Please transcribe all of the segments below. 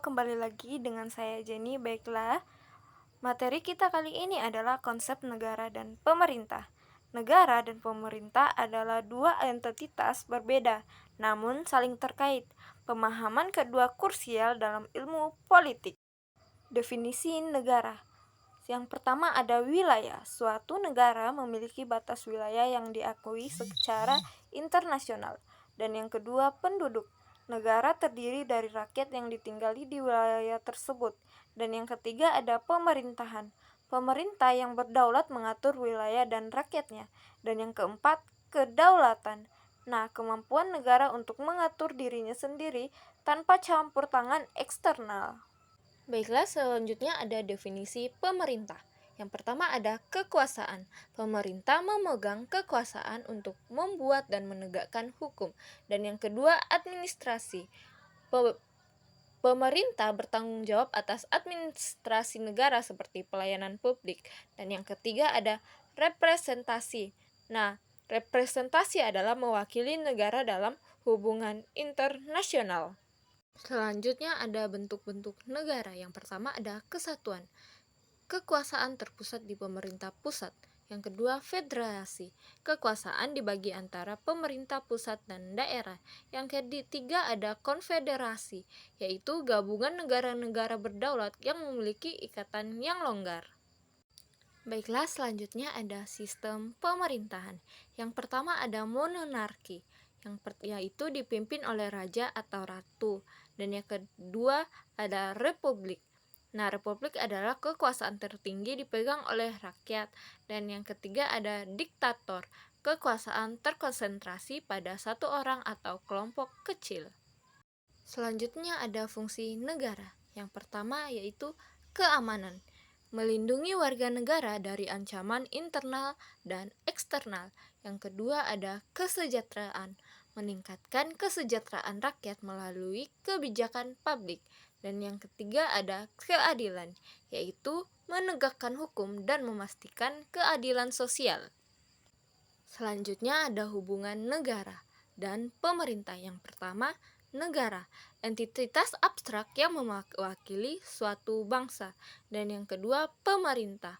kembali lagi dengan saya Jenny. Baiklah, materi kita kali ini adalah konsep negara dan pemerintah. Negara dan pemerintah adalah dua entitas berbeda, namun saling terkait. Pemahaman kedua krusial dalam ilmu politik. Definisi negara. Yang pertama ada wilayah. Suatu negara memiliki batas wilayah yang diakui secara internasional. Dan yang kedua penduduk. Negara terdiri dari rakyat yang ditinggali di wilayah tersebut. Dan yang ketiga ada pemerintahan. Pemerintah yang berdaulat mengatur wilayah dan rakyatnya. Dan yang keempat, kedaulatan. Nah, kemampuan negara untuk mengatur dirinya sendiri tanpa campur tangan eksternal. Baiklah, selanjutnya ada definisi pemerintah. Yang pertama ada kekuasaan. Pemerintah memegang kekuasaan untuk membuat dan menegakkan hukum. Dan yang kedua, administrasi. Pemerintah bertanggung jawab atas administrasi negara seperti pelayanan publik. Dan yang ketiga ada representasi. Nah, representasi adalah mewakili negara dalam hubungan internasional. Selanjutnya ada bentuk-bentuk negara. Yang pertama ada kesatuan. Kekuasaan terpusat di pemerintah pusat. Yang kedua, federasi. Kekuasaan dibagi antara pemerintah pusat dan daerah. Yang ketiga ada konfederasi, yaitu gabungan negara-negara berdaulat yang memiliki ikatan yang longgar. Baiklah, selanjutnya ada sistem pemerintahan. Yang pertama ada monarki, yaitu dipimpin oleh raja atau ratu. Dan yang kedua ada republik. Nah, republik adalah kekuasaan tertinggi dipegang oleh rakyat. Dan yang ketiga ada diktator, kekuasaan terkonsentrasi pada satu orang atau kelompok kecil. Selanjutnya ada fungsi negara. Yang pertama yaitu keamanan, melindungi warga negara dari ancaman internal dan eksternal. Yang kedua ada kesejahteraan, meningkatkan kesejahteraan rakyat melalui kebijakan publik. Dan yang ketiga ada keadilan, yaitu menegakkan hukum dan memastikan keadilan sosial. Selanjutnya ada hubungan negara dan pemerintah. Yang pertama, negara, entitas abstrak yang mewakili suatu bangsa. Dan yang kedua, pemerintah,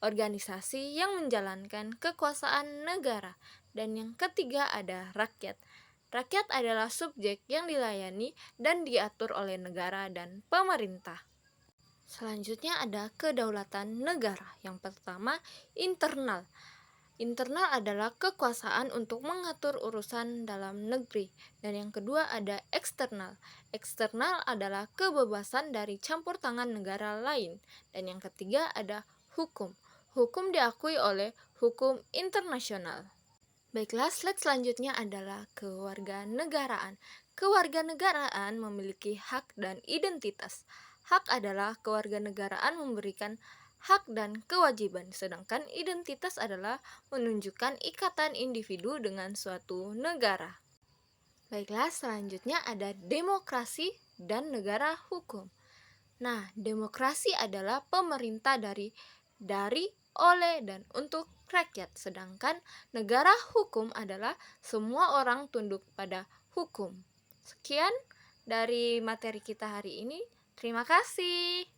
organisasi yang menjalankan kekuasaan negara. Dan yang ketiga ada rakyat. Rakyat adalah subjek yang dilayani dan diatur oleh negara dan pemerintah. Selanjutnya ada kedaulatan negara. Yang pertama, internal. Internal adalah kekuasaan untuk mengatur urusan dalam negeri. Dan yang kedua ada eksternal. Eksternal adalah kebebasan dari campur tangan negara lain. Dan yang ketiga ada hukum. Hukum diakui oleh hukum internasional. Baiklah, slide selanjutnya adalah kewarganegaraan. Kewarganegaraan memiliki hak dan identitas. Hak adalah kewarganegaraan memberikan hak dan kewajiban, sedangkan identitas adalah menunjukkan ikatan individu dengan suatu negara. Baiklah, selanjutnya ada demokrasi dan negara hukum. Nah, demokrasi adalah pemerintah dari, oleh, dan untuk rakyat, sedangkan negara hukum adalah semua orang tunduk pada hukum. Sekian dari materi kita hari ini. Terima kasih.